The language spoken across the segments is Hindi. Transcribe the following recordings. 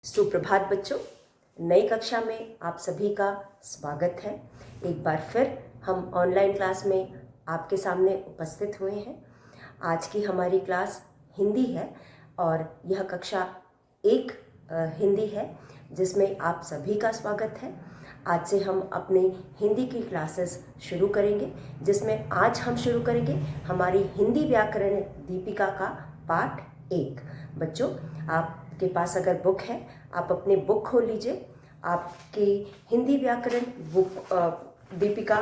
सुप्रभात बच्चों, नई कक्षा में आप सभी का स्वागत है। एक बार फिर हम ऑनलाइन क्लास में आपके सामने उपस्थित हुए हैं। आज की हमारी क्लास हिंदी है और यह कक्षा एक हिंदी है जिसमें आप सभी का स्वागत है। आज से हम अपने हिंदी की क्लासेस शुरू करेंगे, जिसमें आज हम शुरू करेंगे हमारी हिंदी व्याकरण दीपिका का पाठ 1। बच्चों, आपके पास अगर बुक है, आप अपनी बुक खोल लीजिए। आपकी हिंदी व्याकरण बुक दीपिका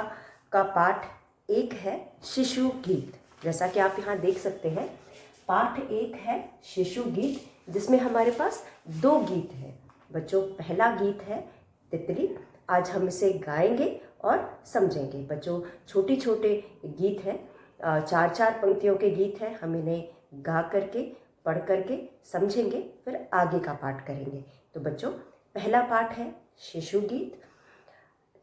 का पाठ 1 है शिशु गीत। जैसा कि आप यहाँ देख सकते हैं, पाठ 1 है शिशु गीत, जिसमें हमारे पास 2 गीत हैं। बच्चों, पहला गीत है तितली। आज हम इसे गाएंगे और समझेंगे। बच्चों, छोटे छोटे गीत हैं, 4-4 पंक्तियों के गीत हैं। हम इन्हें गा करके, पढ़ करके समझेंगे, फिर आगे का पाठ करेंगे। तो बच्चों, पहला पाठ है शिशु गीत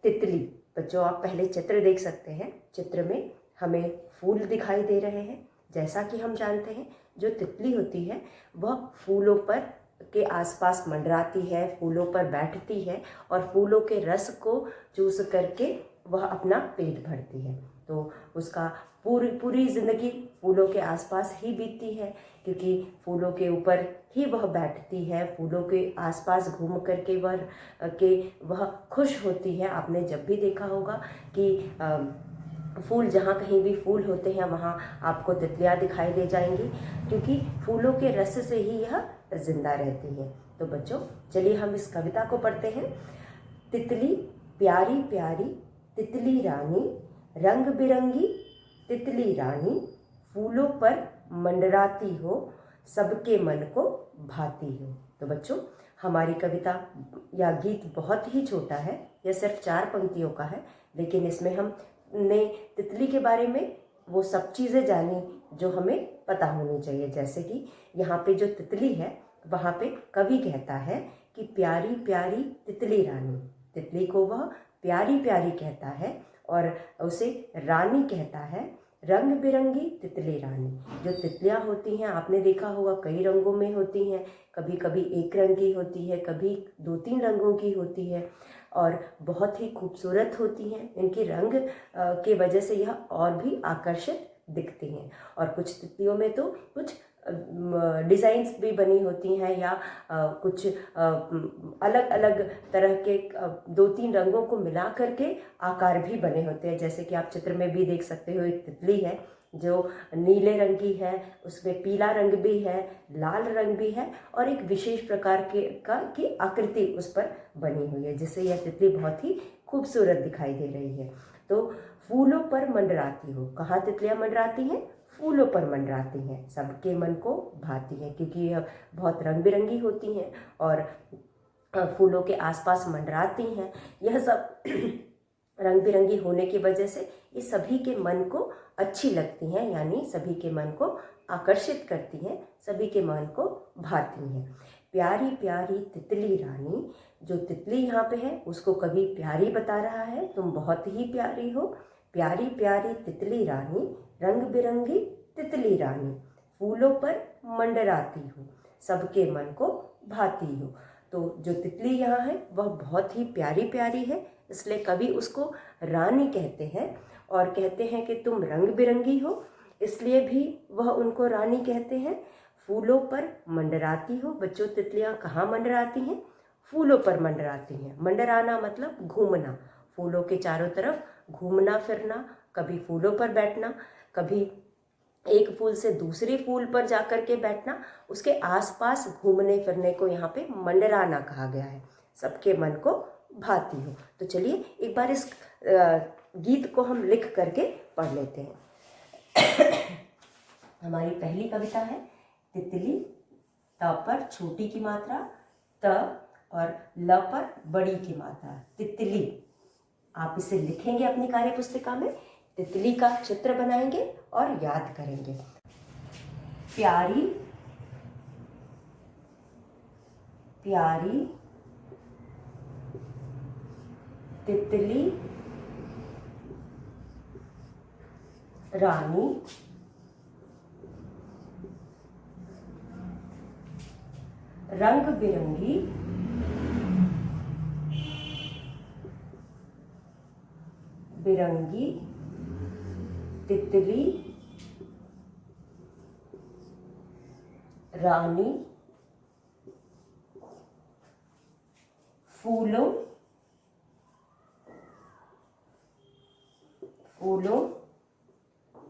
तितली। बच्चों, आप पहले चित्र देख सकते हैं। चित्र में हमें फूल दिखाई दे रहे हैं। जैसा कि हम जानते हैं, जो तितली होती है वह फूलों पर के आसपास मंडराती है, फूलों पर बैठती है और फूलों के रस को चूस करके वह अपना पेट भरती है। तो उसका पूरी ज़िंदगी फूलों के आसपास ही बीतती है, क्योंकि फूलों के ऊपर ही वह बैठती है, फूलों के आसपास घूम करके वह खुश होती है। आपने जब भी देखा होगा कि फूल, जहाँ कहीं भी फूल होते हैं वहाँ आपको तितलियाँ दिखाई दे जाएंगी, क्योंकि फूलों के रस से ही यह जिंदा रहती है। तो बच्चों, चलिए हम इस कविता को पढ़ते हैं। तितली प्यारी प्यारी तितली रानी, रंग बिरंगी तितली रानी, फूलों पर मंडराती हो, सबके मन को भाती हो। तो बच्चों, हमारी कविता या गीत बहुत ही छोटा है, यह सिर्फ 4 पंक्तियों का है, लेकिन इसमें हमने तितली के बारे में वो सब चीज़ें जानी जो हमें पता होनी चाहिए। जैसे कि यहाँ पे जो तितली है, वहाँ पे कवि कहता है कि प्यारी प्यारी तितली रानी। तितली को वह प्यारी प्यारी कहता है और उसे रानी कहता है। रंग बिरंगी तितली रानी, जो तितलियाँ होती हैं आपने देखा होगा कई रंगों में होती हैं। कभी कभी एक रंग की होती है, कभी 2-3 रंगों की होती है और बहुत ही खूबसूरत होती हैं। इनकी रंग के वजह से यह और भी आकर्षित दिखती हैं। और कुछ तितलियों में तो कुछ डिज़ाइंस भी बनी होती हैं या कुछ अलग अलग तरह के 2-3 रंगों को मिला करके आकार भी बने होते हैं। जैसे कि आप चित्र में भी देख सकते हो, एक तितली है जो नीले रंग की है, उसमें पीला रंग भी है, लाल रंग भी है और एक विशेष प्रकार की आकृति उस पर बनी हुई है, जिससे यह तितली बहुत ही खूबसूरत दिखाई दे रही है। तो फूलों पर मंडराती हो, कहाँ तितलियाँ मंडराती हैं? फूलों पर मंडराती हैं, सबके मन को भाती हैं, क्योंकि यह बहुत रंग बिरंगी होती हैं और फूलों के आसपास मंडराती हैं। यह सब रंग बिरंगी होने की वजह से ये सभी के मन को अच्छी लगती हैं, यानी सभी के मन को आकर्षित करती हैं, सभी के मन को भाती हैं। प्यारी प्यारी तितली रानी, जो तितली यहाँ पे है उसको कवि प्यारी बता रहा है, तुम बहुत ही प्यारी हो। प्यारी प्यारी तितली रानी, रंग बिरंगी तितली रानी, फूलों पर मंडराती हो, सबके मन को भाती हो। तो जो तितली यहाँ है वह बहुत ही प्यारी प्यारी है, इसलिए कवि उसको रानी कहते हैं और कहते हैं कि तुम रंग बिरंगी हो, इसलिए भी वह उनको रानी कहते हैं। फूलों पर मंडराती हो। बच्चों, तितलियाँ कहाँ मंडराती हैं? फूलों पर मंडराती हैं। मंडराना मतलब घूमना, फूलों के चारों तरफ घूमना फिरना, कभी फूलों पर बैठना, कभी एक फूल से दूसरे फूल पर जाकर के बैठना, उसके आसपास घूमने फिरने को यहाँ पे मंडराना कहा गया है। सबके मन को भाती हो। तो चलिए एक बार इस गीत को हम लिख करके पढ़ लेते हैं। हमारी पहली कविता है तितली। त पर छोटी की मात्रा त और ल पर बड़ी की मात्रा तितली। आप इसे लिखेंगे अपनी कार्य पुस्तिका में, तितली का चित्र बनाएंगे और याद करेंगे। प्यारी प्यारी तितली रानी, रंग बिरंगी बिरंगी तितली रानी फूलों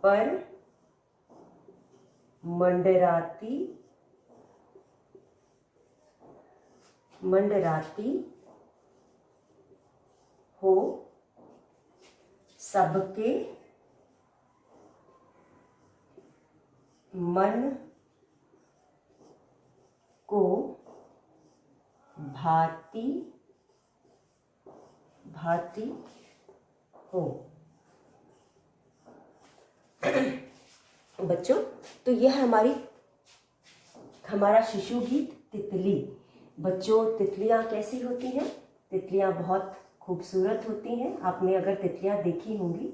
पर मंडराती हो, सबके मन को भाती हो। बच्चों, तो यह हमारा शिशु गीत तितली। बच्चों, तितलियां कैसी होती हैं? तितलियां बहुत खूबसूरत होती हैं। आपने अगर तितलियां देखी होंगी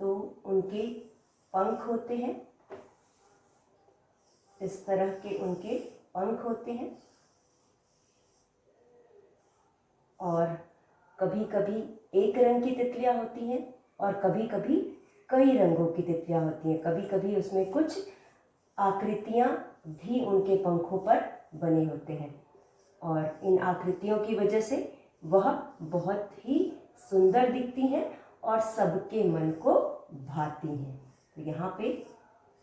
तो उनके पंख होते हैं, इस तरह के उनके पंख होते हैं, और कभी कभी एक रंग की तितलियां होती हैं और कभी कभी कई रंगों की तितलियां होती हैं। कभी कभी उसमें कुछ आकृतियां भी उनके पंखों पर बने होते हैं, और इन आकृतियों की वजह से वह बहुत ही सुंदर दिखती हैं और सबके मन को भाती हैं। तो यहाँ पे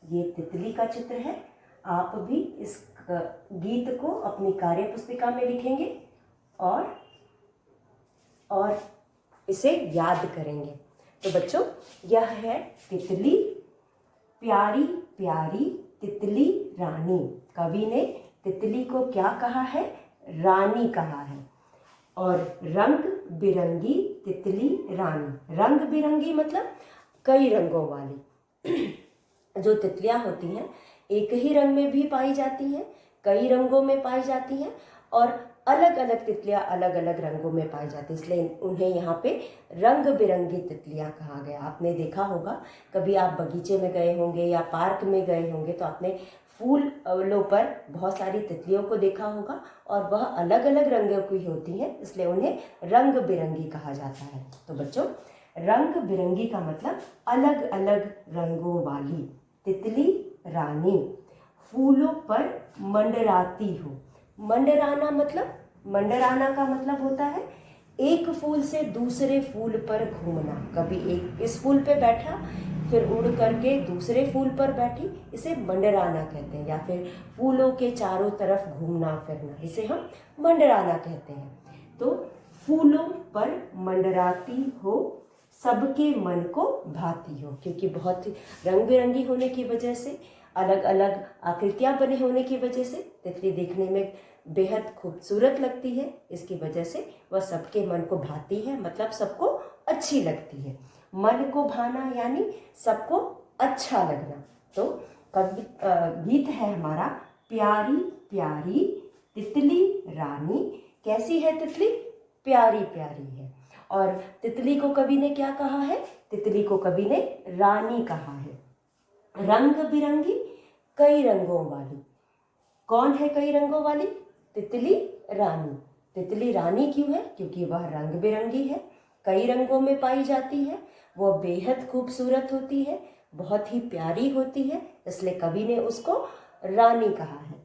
ये तितली का चित्र है। आप भी इस गीत को अपनी कार्य पुस्तिका में लिखेंगे और इसे याद करेंगे। तो बच्चों, यह है तितली, प्यारी प्यारी तितली रानी। कवि ने तितली को क्या कहा है? रानी कहा है। और रंग बिरंगी तितली रानी, रंग बिरंगी मतलब कई रंगों वाली। जो तितलियां होती हैं एक ही रंग में भी पाई जाती हैं, कई रंगों में पाई जाती हैं, और अलग अलग तितलियां अलग अलग रंगों में पाई जाती है, इसलिए उन्हें यहाँ पे रंग बिरंगी तितलियां कहा गया। आपने देखा होगा, कभी आप बगीचे में गए होंगे या पार्क में गए होंगे तो आपने फूलों पर बहुत सारी तितलियों को देखा होगा, और वह अलग अलग रंगों की होती हैं, इसलिए उन्हें रंग बिरंगी कहा जाता है। तो बच्चों, रंग बिरंगी का मतलब अलग अलग रंगों वाली तितली रानी फूलों पर मंडराती हो। मंडराना का मतलब होता है एक फूल से दूसरे फूल पर घूमना। कभी एक इस फूल पे बैठा, फिर उड़ करके दूसरे फूल पर बैठी, इसे मंडराना कहते हैं। या फिर फूलों के चारों तरफ घूमना फिरना, इसे हम मंडराना कहते हैं। तो फूलों पर मंडराती हो, सबके मन को भाती हो, क्योंकि बहुत रंग बिरंगी होने की वजह से, अलग अलग आकृतियां बने होने की वजह से तितली देखने में बेहद खूबसूरत लगती है। इसकी वजह से वह सबके मन को भाती है, मतलब सबको अच्छी लगती है। मन को भाना यानी सबको अच्छा लगना। तो गीत है हमारा, प्यारी प्यारी तितली रानी। कैसी है तितली? प्यारी प्यारी है। और तितली को कवि ने क्या कहा है? तितली को कवि ने रानी कहा है। रंग बिरंगी, कई रंगों वाली। कौन है कई रंगों वाली? तितली रानी। तितली रानी क्यों है? क्योंकि वह रंग बिरंगी है, कई रंगों में पाई जाती है, वह बेहद खूबसूरत होती है, बहुत ही प्यारी होती है, इसलिए कवि ने उसको रानी कहा है।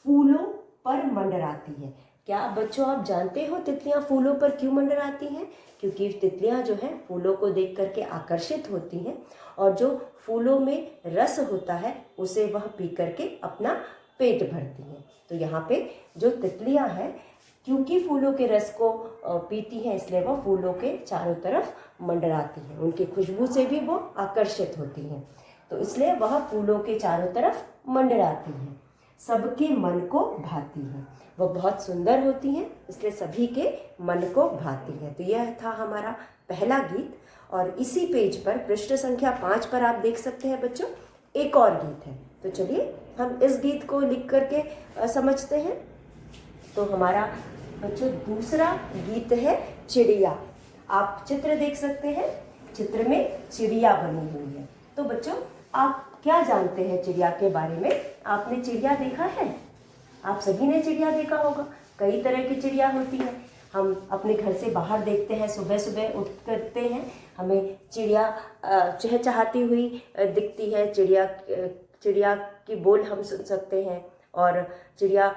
फूलों पर मंडराती है। क्या बच्चों आप जानते हो तितलियां फूलों पर क्यों मंडराती हैं? क्योंकि तितलियां जो है फूलों को देख करके आकर्षित होती हैं, और जो फूलों में रस होता है उसे वह पी करके अपना पेट भरती हैं। तो यहाँ पे जो तितलियां हैं, क्योंकि फूलों के रस को पीती हैं, इसलिए वह फूलों के चारों तरफ मंडराती हैं। उनकी खुशबू से भी वो आकर्षित होती हैं, तो इसलिए वह फूलों के चारों तरफ मंडराती हैं, सबके मन को भाती हैं। वह बहुत सुंदर होती हैं, इसलिए सभी के मन को भाती हैं। तो यह था हमारा पहला गीत, और इसी पेज पर पृष्ठ संख्या 5 पर आप देख सकते हैं बच्चों, एक और गीत है। तो चलिए हम इस गीत को लिख करके समझते हैं। तो हमारा बच्चों दूसरा गीत है चिड़िया। आप चित्र देख सकते हैं, चित्र में चिड़िया बनी हुई है। तो बच्चों आप क्या जानते हैं चिड़िया के बारे में? आपने चिड़िया देखा है? आप सभी ने चिड़िया देखा होगा। कई तरह की चिड़िया होती हैं। हम अपने घर से बाहर देखते हैं, सुबह सुबह उठ करते हैं, हमें चिड़िया चहचहाती हुई दिखती है, चिड़िया की बोल हम सुन सकते हैं, और चिड़िया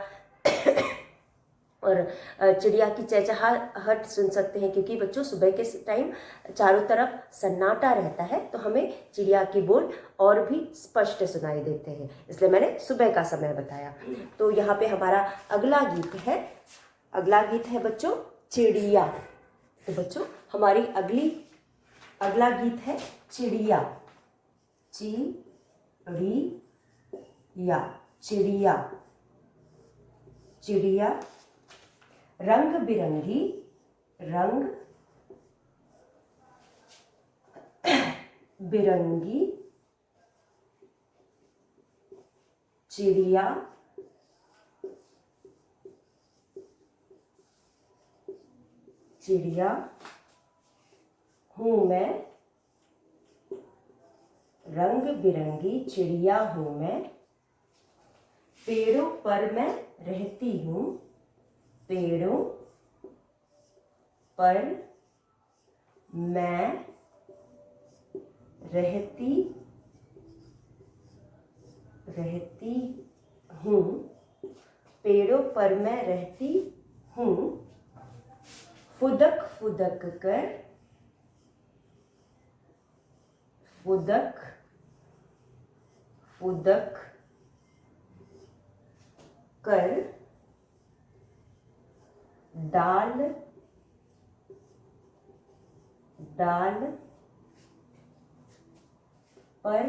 चिड़िया की चहचहाहट सुन सकते हैं, क्योंकि बच्चों सुबह के टाइम चारों तरफ सन्नाटा रहता है, तो हमें चिड़िया की बोल और भी स्पष्ट सुनाई देते हैं, इसलिए मैंने सुबह का समय बताया। तो यहाँ पे हमारा अगला गीत है बच्चों चिड़िया। तो बच्चों हमारी अगला गीत है चिड़िया। चिड़िया चिड़िया रंग बिरंगी चिड़िया हूँ मैं, रंग बिरंगी चिड़िया हूँ मैं, पेड़ों पर मैं रहती हूँ, पेड़ों पर मैं रहती हूँ, पेड़ों पर मैं रहती हूँ, फुदक फुदक कर डाल पर,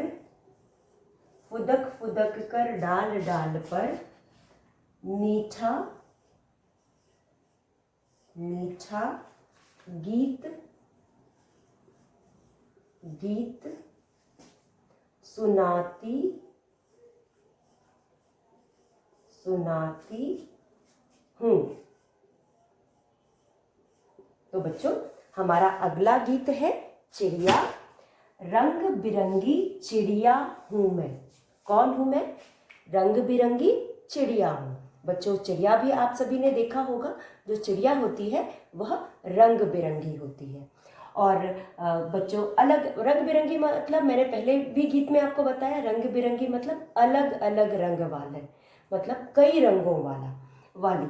फुदक कर डाल पर मीठा गीत सुनाती हूँ। तो बच्चों हमारा अगला गीत है चिड़िया। रंग बिरंगी चिड़िया हूँ मैं। कौन हूँ मैं? रंग बिरंगी चिड़िया हूँ। बच्चों चिड़िया भी आप सभी ने देखा होगा, जो चिड़िया होती है वह रंग बिरंगी होती है। और बच्चों अलग रंग बिरंगी मतलब मैंने पहले भी गीत में आपको बताया, रंग बिरंगी मतलब अलग अलग रंग वाले, मतलब कई रंगों वाली।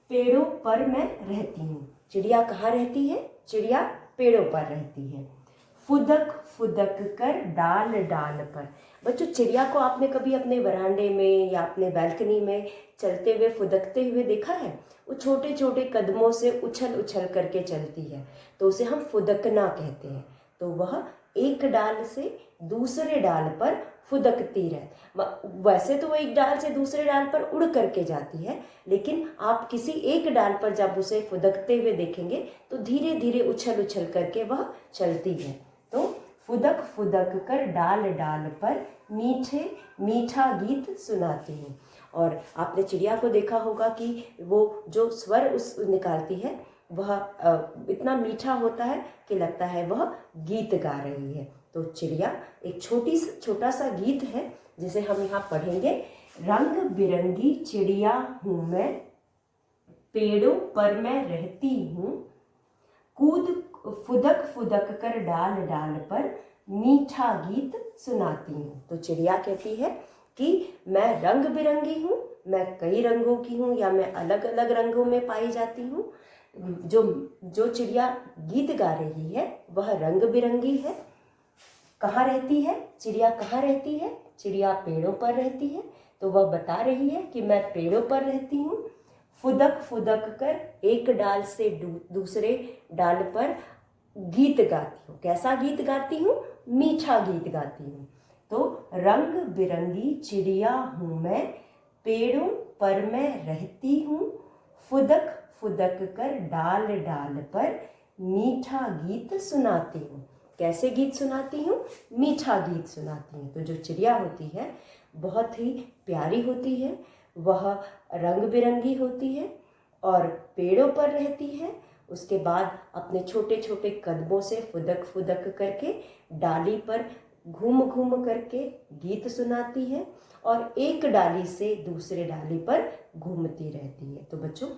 पेड़ों पर मैं रहती हूँ। चिड़िया कहाँ रहती है? चिड़िया पेड़ों पर रहती है। फुदक कर डाल पर। बच्चों चिड़िया को आपने कभी अपने वरांडे में या अपने बालकनी में चलते हुए फुदकते हुए देखा है? वो छोटे छोटे कदमों से उछल करके चलती है, तो उसे हम फुदकना कहते हैं। तो वह एक डाल से दूसरे डाल पर फुदकती रहे। वैसे तो वो एक डाल से दूसरे डाल पर उड़ करके जाती है, लेकिन आप किसी एक डाल पर जब उसे फुदकते हुए देखेंगे तो धीरे धीरे उछल करके वह चलती है। तो फुदक कर डाल पर मीठा गीत सुनाती हूँ। और आपने चिड़िया को देखा होगा कि वो जो स्वर उस निकालती है वह इतना मीठा होता है कि लगता है वह गीत गा रही है। तो चिड़िया एक छोटा सा गीत है जिसे हम यहाँ पढ़ेंगे। रंग बिरंगी चिड़िया हूँ मैं, पेड़ों पर मैं रहती हूँ, फुदक कर डाल पर मीठा गीत सुनाती हूँ। तो चिड़िया कहती है कि मैं रंग बिरंगी हूँ, मैं कई रंगों की हूँ, या मैं अलग अलग रंगों में पाई जाती हूँ। जो चिड़िया गीत गा रही है वह रंग बिरंगी है। कहाँ रहती है चिड़िया? कहाँ रहती है? चिड़िया पेड़ों पर रहती है। तो वह बता रही है कि मैं पेड़ों पर रहती हूँ, फुदक कर एक डाल से दूसरे डाल पर गीत गाती हूँ। कैसा गीत गाती हूँ? मीठा गीत गाती हूँ। तो रंग बिरंगी चिड़िया हूँ मैं, पेड़ों पर मैं रहती हूँ, फुदक कर डाल पर मीठा गीत सुनाती हूँ। कैसे गीत सुनाती हूँ? मीठा गीत सुनाती हूँ। तो जो चिड़िया होती है बहुत ही प्यारी होती है, वह रंग बिरंगी होती है और पेड़ों पर रहती है। उसके बाद अपने छोटे छोटे कदमों से फुदक करके डाली पर घूम करके गीत सुनाती है और एक डाली से दूसरे डाली पर घूमती रहती है। तो बच्चों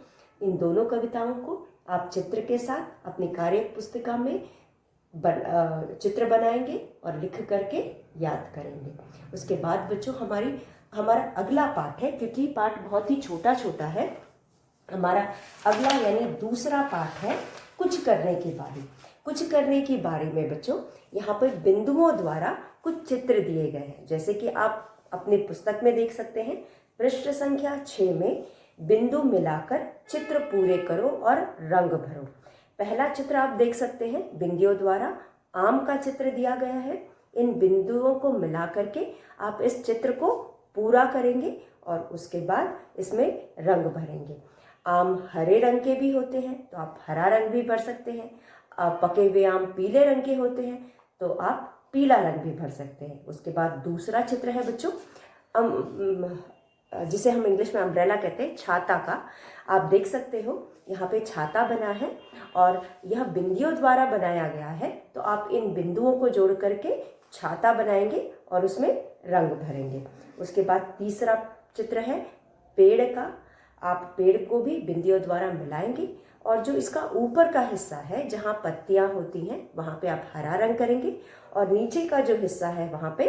इन दोनों कविताओं को आप चित्र के साथ अपनी कार्य पुस्तिका में चित्र बनाएंगे और लिख करके याद करेंगे। उसके बाद बच्चों हमारा अगला पाठ है, क्योंकि पाठ बहुत ही छोटा छोटा है। हमारा अगला यानी दूसरा पाठ है कुछ करने की बारी। कुछ करने की बारी में बच्चों यहाँ पर बिंदुओं द्वारा कुछ चित्र दिए गए हैं, जैसे कि आप अपनी पुस्तक में देख सकते हैं। पृष्ठ संख्या 6 में बिंदु मिलाकर चित्र पूरे करो और रंग भरो। पहला चित्र आप देख सकते हैं, बिंदुओं द्वारा आम का चित्र दिया गया है। इन बिंदुओं को मिला करके आप इस चित्र को पूरा करेंगे और उसके बाद इसमें रंग भरेंगे। आम हरे रंग के भी होते हैं तो आप हरा रंग भी भर सकते हैं। पके हुए आम पीले रंग के होते हैं तो आप पीला रंग भी भर सकते हैं। उसके बाद दूसरा चित्र है बच्चों, जिसे हम इंग्लिश में अम्ब्रेला कहते हैं, छाता का। आप देख सकते हो यहाँ पे छाता बना है और यह बिंदुओं द्वारा बनाया गया है, तो आप इन बिंदुओं को जोड़ करके छाता बनाएंगे और उसमें रंग भरेंगे। उसके बाद तीसरा चित्र है पेड़ का। आप पेड़ को भी बिंदुओं द्वारा मिलाएंगे और जो इसका ऊपर का हिस्सा है, जहाँ पत्तियाँ होती हैं, वहाँ पे आप हरा रंग करेंगे और नीचे का जो हिस्सा है वहाँ पे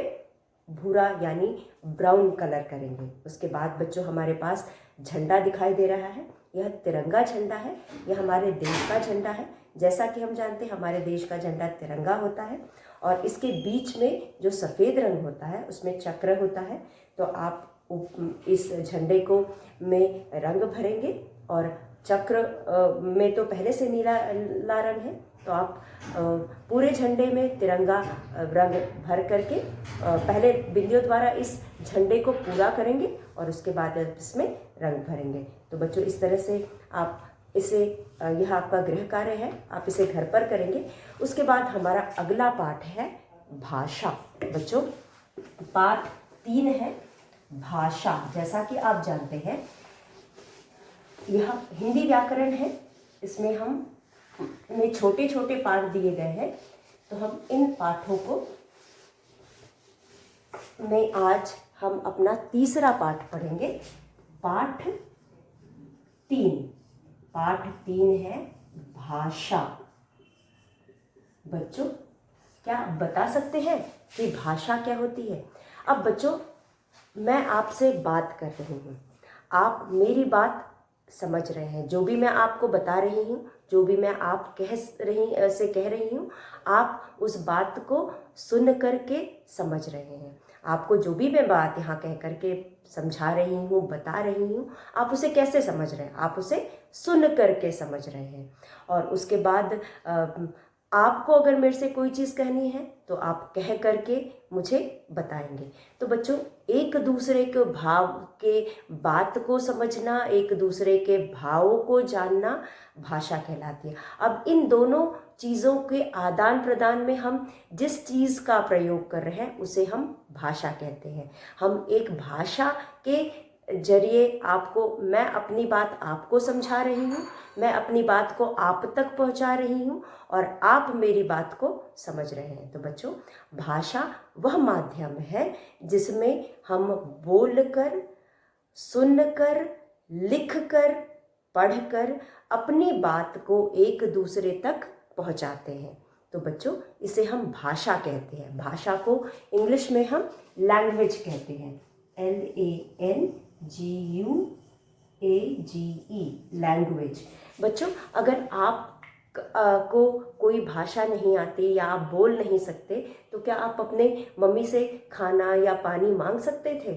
भूरा यानी ब्राउन कलर करेंगे। उसके बाद बच्चों हमारे पास झंडा दिखाई दे रहा है। यह तिरंगा झंडा है, यह हमारे देश का झंडा है। जैसा कि हम जानते हैं हमारे देश का झंडा तिरंगा होता है और इसके बीच में जो सफ़ेद रंग होता है उसमें चक्र होता है। तो आप इस झंडे को में रंग भरेंगे और चक्र में तो पहले से नीला रंग है, तो आप पूरे झंडे में तिरंगा रंग भर करके पहले बिंदुओं द्वारा इस झंडे को पूरा करेंगे और उसके बाद इसमें रंग भरेंगे। तो बच्चों इस तरह से आप इसे, यह आपका गृह कार्य है, आप इसे घर पर करेंगे। उसके बाद हमारा अगला पाठ है भाषा। बच्चों पाठ 3 है भाषा। जैसा कि आप जानते हैं यह हिंदी व्याकरण है, इसमें हमें छोटे छोटे पाठ दिए गए हैं। तो हम इन पाठों को में आज हम अपना तीसरा पाठ पढ़ेंगे। पाठ 3 है भाषा। बच्चों क्या आप बता सकते हैं कि भाषा क्या होती है? अब बच्चों मैं आपसे बात कर रही हूँ, आप मेरी बात समझ रहे हैं। जो भी मैं आपको बता रही हूँ, जो भी मैं आप कह रही हूँ, आप उस बात को सुन करके समझ रहे हैं। आपको जो भी मैं बात यहाँ कह करके समझा रही हूँ, बता रही हूँ, आप उसे कैसे समझ रहे हैं? आप उसे सुन करके समझ रहे हैं। और उसके बाद आपको अगर मेरे से कोई चीज़ कहनी है तो आप कह करके मुझे बताएंगे। तो बच्चों एक दूसरे के भाव के बात को समझना, एक दूसरे के भावों को जानना भाषा कहलाती है। अब इन दोनों चीज़ों के आदान प्रदान में हम जिस चीज़ का प्रयोग कर रहे हैं उसे हम भाषा कहते हैं। हम एक भाषा के जरिए मैं अपनी बात आपको समझा रही हूँ, मैं अपनी बात को आप तक पहुँचा रही हूँ और आप मेरी बात को समझ रहे हैं। तो बच्चों भाषा वह माध्यम है जिसमें हम बोलकर, सुनकर, लिखकर, पढ़कर अपनी बात को एक दूसरे तक पहुँचाते हैं। तो बच्चों इसे हम भाषा कहते हैं। भाषा को इंग्लिश में हम लैंग्वेज कहते हैं, LANGUAGE, लैंग्वेज। बच्चों अगर आप को कोई भाषा नहीं आती या आप बोल नहीं सकते तो क्या आप अपने मम्मी से खाना या पानी मांग सकते थे?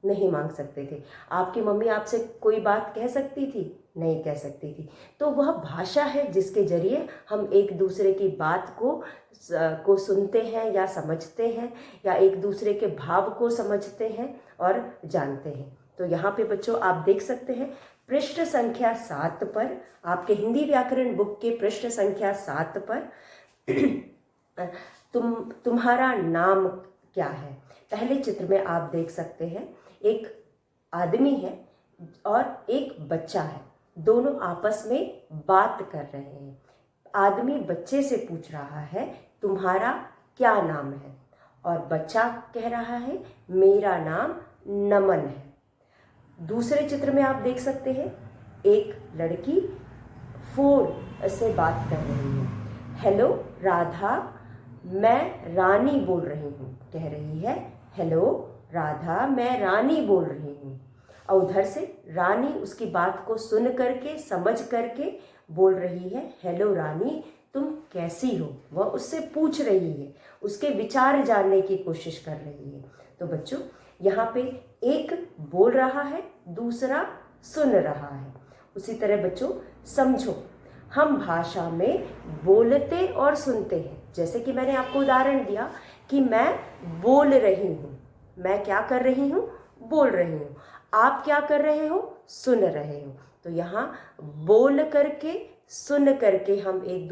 नहीं मांग सकते थे। आपकी मम्मी आपसे कोई बात कह सकती थी? नहीं कह सकती थी। तो वह भाषा है जिसके जरिए हम एक दूसरे की बात को सुनते हैं या समझते हैं या एक दूसरे के भाव को समझते हैं और जानते हैं। तो यहाँ पे बच्चों आप देख सकते हैं पृष्ठ संख्या 7 पर, आपके हिंदी व्याकरण बुक के पृष्ठ संख्या 7 पर तुम्हारा नाम क्या है? पहले चित्र में आप देख सकते हैं एक आदमी है और एक बच्चा है, दोनों आपस में बात कर रहे हैं। आदमी बच्चे से पूछ रहा है तुम्हारा क्या नाम है और बच्चा कह रहा है मेरा नाम नमन है। दूसरे चित्र में आप देख सकते हैं एक लड़की फ़ोन से बात कर रही है। हेलो राधा, मैं रानी बोल रही हूँ, कह रही है हेलो राधा, मैं रानी बोल रही हूँ। और उधर से रानी उसकी बात को सुन करके, समझ करके बोल रही है हेलो रानी, तुम कैसी हो। वह उससे पूछ रही है, उसके विचार जानने की कोशिश कर रही है। तो बच्चों, यहाँ पे एक बोल रहा है, दूसरा सुन रहा है। उसी तरह बच्चों समझो, हम भाषा में बोलते और सुनते हैं। जैसे कि मैंने आपको उदाहरण दिया कि मैं बोल रही हूँ, मैं क्या कर रही हूँ, बोल रही हूँ। आप क्या कर रहे हो, सुन रहे हो। तो यहाँ बोल करके, सुन करके हम एक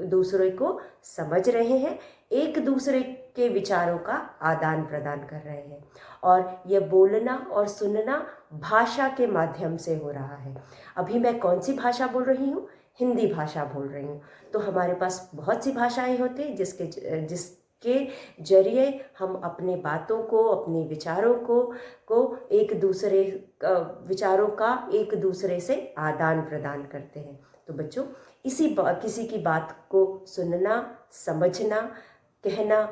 दूसरे को समझ रहे हैं, एक दूसरे के विचारों का आदान प्रदान कर रहे हैं। और यह बोलना और सुनना भाषा के माध्यम से हो रहा है। अभी मैं कौन सी भाषा बोल रही हूँ, हिंदी भाषा बोल रही हूँ। तो हमारे पास बहुत सी भाषाएं होती हैं जिसके जरिए हम अपने बातों को, अपने विचारों को एक दूसरे विचारों का एक दूसरे से आदान प्रदान करते हैं। तो बच्चों, किसी की बात को सुनना, समझना, कहना,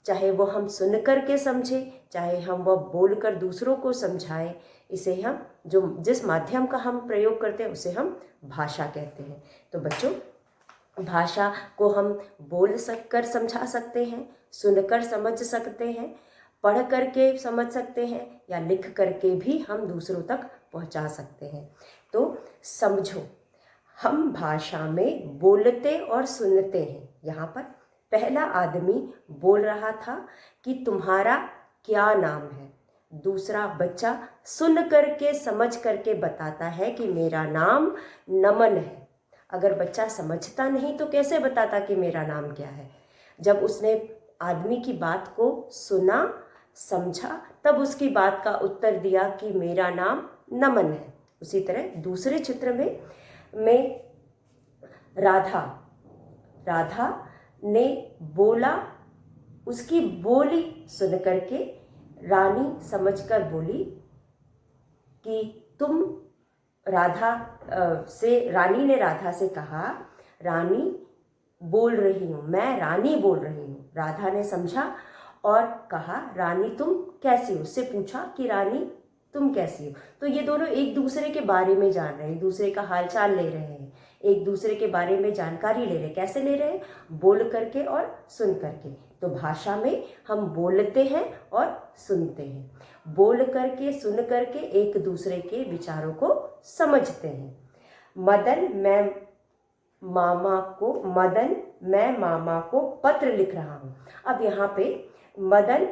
चाहे वो हम सुन कर के समझें, चाहे हम वह बोल कर दूसरों को समझाएं, इसे हम जिस माध्यम का हम प्रयोग करते हैं उसे हम भाषा कहते हैं। तो बच्चों, भाषा को हम बोल कर समझा सकते हैं, सुनकर समझ सकते हैं, पढ़ करके समझ सकते हैं, या लिख करके भी हम दूसरों तक पहुंचा सकते हैं। तो समझो, हम भाषा में बोलते और सुनते हैं। यहाँ पर पहला आदमी बोल रहा था कि तुम्हारा क्या नाम है। दूसरा बच्चा सुन करके, समझ करके बताता है कि मेरा नाम नमन है। अगर बच्चा समझता नहीं तो कैसे बताता कि मेरा नाम क्या है। जब उसने आदमी की बात को सुना, समझा, तब उसकी बात का उत्तर दिया कि मेरा नाम नमन है। उसी तरह दूसरे चित्र में राधा ने बोला, उसकी बोली सुन करके रानी समझकर बोली कि रानी ने राधा से कहा, रानी बोल रही हूँ, मैं रानी बोल रही हूँ। राधा ने समझा और कहा, रानी तुम कैसी हो। उससे पूछा कि रानी तुम कैसी हो। तो ये दोनों एक दूसरे के बारे में जान रहे हैं, एक दूसरे का हालचाल ले रहे हैं, एक दूसरे के बारे में जानकारी ले रहे हैं। कैसे ले रहे हैं, बोल करके और सुन करके। तो भाषा में हम बोलते हैं और सुनते हैं, बोल करके, सुन करके एक दूसरे के विचारों को समझते हैं। मदन मैं मामा को पत्र लिख रहा हूँ। अब यहाँ पे मदन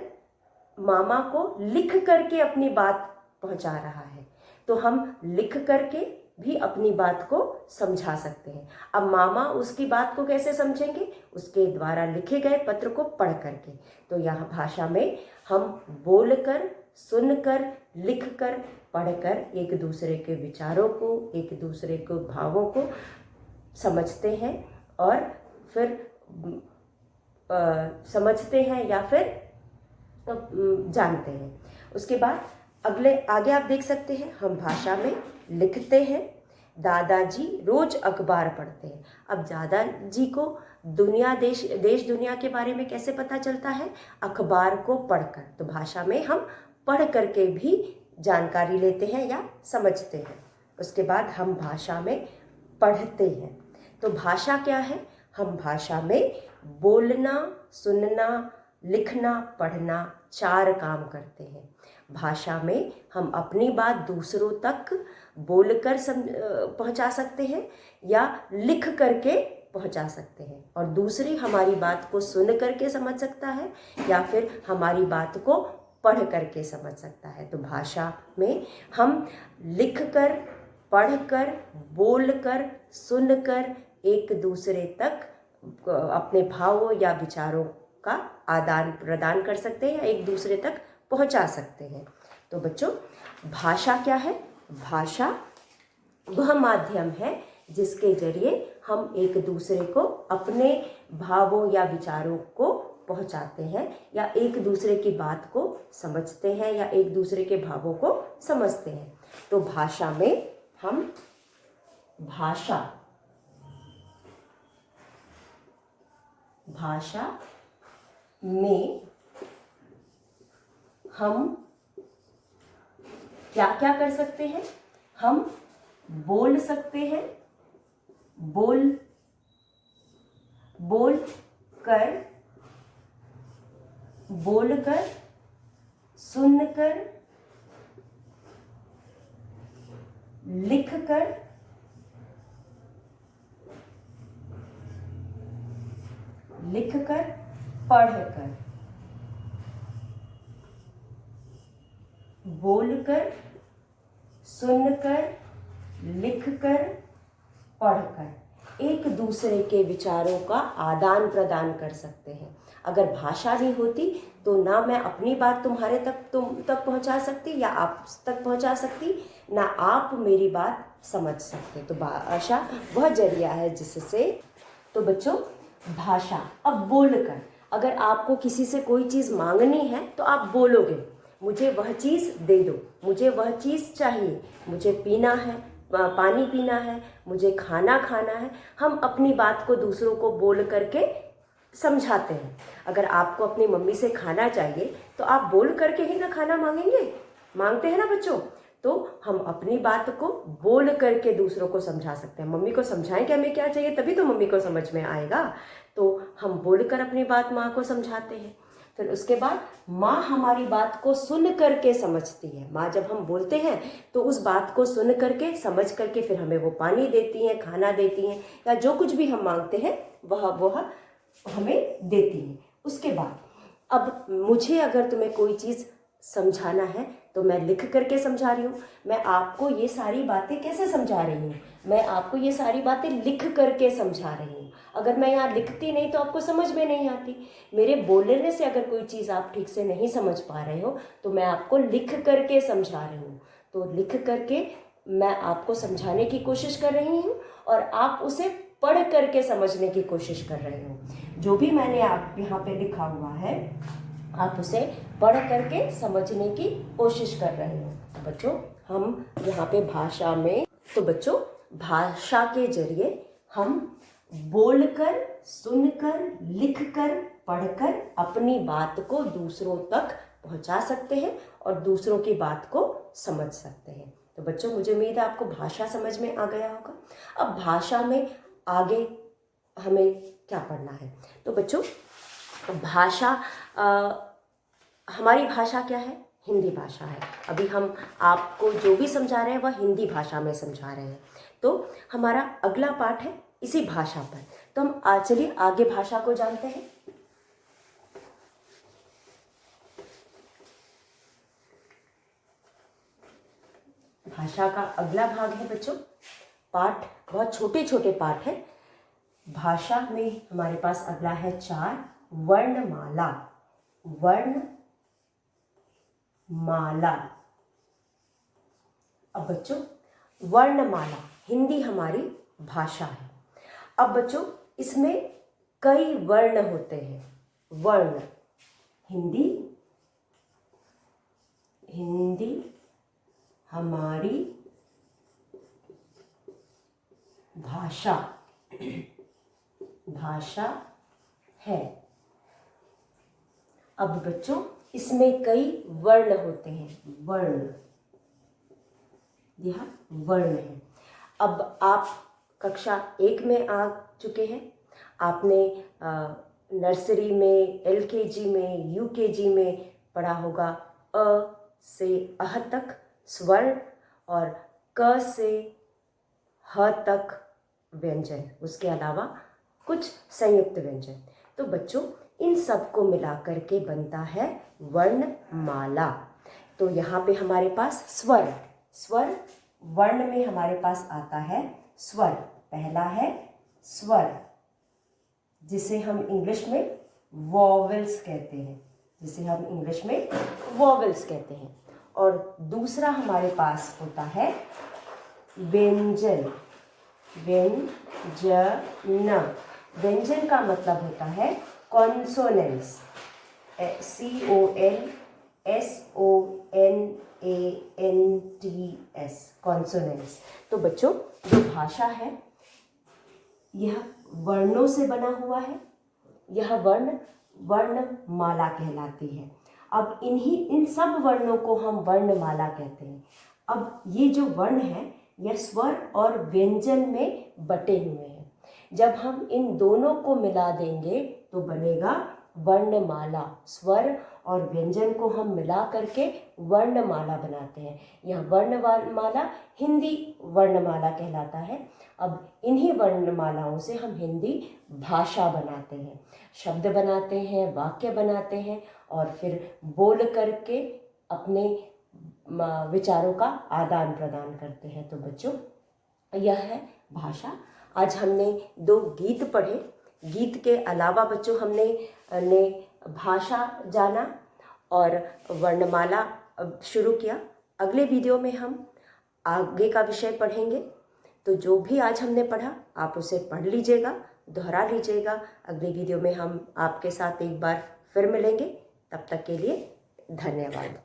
मामा को लिख करके अपनी बात पहुंचा रहा है, तो हम लिख करके भी अपनी बात को समझा सकते हैं। अब मामा उसकी बात को कैसे समझेंगे, उसके द्वारा लिखे गए पत्र को पढ़ करके। तो यहाँ भाषा में हम बोलकर, सुनकर, लिखकर, पढ़कर एक दूसरे के विचारों को, एक दूसरे को भावों को समझते हैं और फिर समझते हैं या फिर जानते हैं। उसके बाद आगे आप देख सकते हैं, हम भाषा में लिखते हैं। दादाजी रोज अखबार पढ़ते हैं। अब दादाजी को देश दुनिया के बारे में कैसे पता चलता है, अखबार को पढ़कर। तो भाषा में हम पढ़ करके भी जानकारी लेते हैं या समझते हैं। उसके बाद हम भाषा में पढ़ते हैं। तो भाषा क्या है, हम भाषा में बोलना, सुनना, लिखना, पढ़ना, 4 काम करते हैं। भाषा में हम अपनी बात दूसरों तक बोलकर पहुंचा सकते हैं या लिख करके पहुंचा सकते हैं, और दूसरी हमारी बात को सुन करके समझ सकता है या फिर हमारी बात को पढ़ करके समझ सकता है। तो भाषा में हम लिख कर, पढ़ कर, बोल कर, सुन कर एक दूसरे तक अपने भावों या विचारों का आदान प्रदान कर सकते हैं या एक दूसरे तक पहुंचा सकते हैं। तो बच्चों, भाषा क्या है, भाषा वह माध्यम है जिसके जरिए हम एक दूसरे को अपने भावों या विचारों को पहुंचाते हैं या एक दूसरे की बात को समझते हैं या एक दूसरे के भावों को समझते हैं। तो भाषा में हम भाषा, भाषा में हम क्या क्या कर सकते हैं? हम बोल सकते हैं, बोल कर, सुनकर, लिख कर, पढ़कर, बोलकर, सुनकर, लिखकर, पढ़कर एक दूसरे के विचारों का आदान प्रदान कर सकते हैं। अगर भाषा नहीं होती तो ना मैं अपनी बात तुम्हारे तक तुम तक पहुंचा सकती या आप तक पहुंचा सकती, ना आप मेरी बात समझ सकते। तो भाषा वह जरिया है जिससे, तो बच्चों भाषा, अब बोलकर, अगर आपको किसी से कोई चीज़ मांगनी है तो आप बोलोगे, मुझे वह चीज़ दे दो, मुझे वह चीज़ चाहिए, मुझे पीना है, पानी पीना है, मुझे खाना खाना है। हम अपनी बात को दूसरों को बोल करके समझाते हैं। अगर आपको अपनी मम्मी से खाना चाहिए तो आप बोल करके ही ना खाना मांगते हैं ना बच्चों। तो हम अपनी बात को बोल करके दूसरों को समझा सकते हैं। मम्मी को समझाएं कि हमें क्या चाहिए, तभी तो मम्मी को समझ में आएगा। तो हम बोल कर अपनी बात माँ को समझाते हैं। फिर उसके बाद माँ हमारी बात को सुन करके समझती है। माँ जब हम बोलते हैं तो उस बात को सुन करके, समझ करके फिर हमें वो पानी देती हैं, खाना देती हैं, या जो कुछ भी हम मांगते हैं वह हमें देती हैं। उसके बाद अब मुझे अगर तुम्हें कोई चीज़ समझाना है तो मैं लिख करके समझा रही हूँ। मैं आपको ये सारी बातें कैसे समझा रही हूँ? मैं आपको ये सारी बातें लिख करके समझा रही हूँ। अगर मैं यहाँ लिखती नहीं तो आपको समझ में नहीं आती। मेरे बोलने से अगर कोई चीज़ आप ठीक से नहीं समझ पा रहे हो तो मैं आपको लिख करके समझा रही हूँ। तो लिख करके मैं आपको समझाने की कोशिश कर रही हूँ और आप उसे पढ़ करके समझने की कोशिश कर रहे हो। जो भी मैंने आप यहाँ पे लिखा हुआ है आप उसे पढ़ करके समझने की कोशिश कर रहे हो। तो बच्चों हम यहाँ पे भाषा में, तो बच्चों भाषा के जरिए हम बोलकर, सुनकर, लिखकर, पढ़कर अपनी बात को दूसरों तक पहुँचा सकते हैं और दूसरों की बात को समझ सकते हैं। तो बच्चों मुझे उम्मीद है आपको भाषा समझ में आ गया होगा। अब भाषा में आगे हमें क्या पढ़ना है? तो बच्चों भाषा, हमारी भाषा क्या है? हिंदी भाषा है। अभी हम आपको जो भी समझा रहे हैं वह हिंदी भाषा में समझा रहे हैं। तो हमारा अगला पाठ है इसी भाषा पर। तो हम चलिए आगे भाषा को जानते हैं। भाषा का अगला भाग है बच्चों, पाठ बहुत छोटे छोटे पाठ है। भाषा में हमारे पास अगला है 4 वर्णमाला। वर्णमाला। अब बच्चों वर्णमाला हिंदी हमारी भाषा है। अब बच्चों इसमें कई वर्ण होते हैं। वर्ण, हिंदी हमारी भाषा है। अब बच्चों इसमें कई वर्ण होते हैं। यह वर्ण है। अब आप कक्षा 1 में आ चुके हैं। आपने नर्सरी में, LKG में, UKG में पढ़ा होगा अ से अह तक स्वर्ण और क से ह तक व्यंजन, उसके अलावा कुछ संयुक्त व्यंजन। तो बच्चों इन सब को मिला करके बनता है वर्णमाला। तो यहाँ पे हमारे पास स्वर वर्ण में हमारे पास आता है स्वर। पहला है स्वर जिसे हम इंग्लिश में वॉवेल्स कहते हैं। और दूसरा हमारे पास होता है व्यंजन। व्यंजन का मतलब होता है कॉन्सोनेंट्स। CONSONANTS consonants. तो बच्चों, जो भाषा है यह वर्णों से बना हुआ है। यह वर्णमाला कहलाती है। अब इन सब वर्णों को हम वर्णमाला कहते हैं। अब ये जो वर्ण है यह स्वर और व्यंजन में बटे हुए हैं। जब हम इन दोनों को मिला देंगे तो बनेगा वर्णमाला। स्वर और व्यंजन को हम मिला करके वर्णमाला बनाते हैं। यह वर्णमाला हिंदी वर्णमाला कहलाता है। अब इन्हीं वर्णमालाओं से हम हिंदी भाषा बनाते हैं, शब्द बनाते हैं, वाक्य बनाते हैं और फिर बोल करके अपने विचारों का आदान प्रदान करते हैं। तो बच्चों, यह है भाषा। आज हमने 2 गीत पढ़े। गीत के अलावा बच्चों हमने भाषा जाना और वर्णमाला शुरू किया। अगले वीडियो में हम आगे का विषय पढ़ेंगे। तो जो भी आज हमने पढ़ा आप उसे पढ़ लीजिएगा, दोहरा लीजिएगा। अगले वीडियो में हम आपके साथ एक बार फिर मिलेंगे। तब तक के लिए धन्यवाद।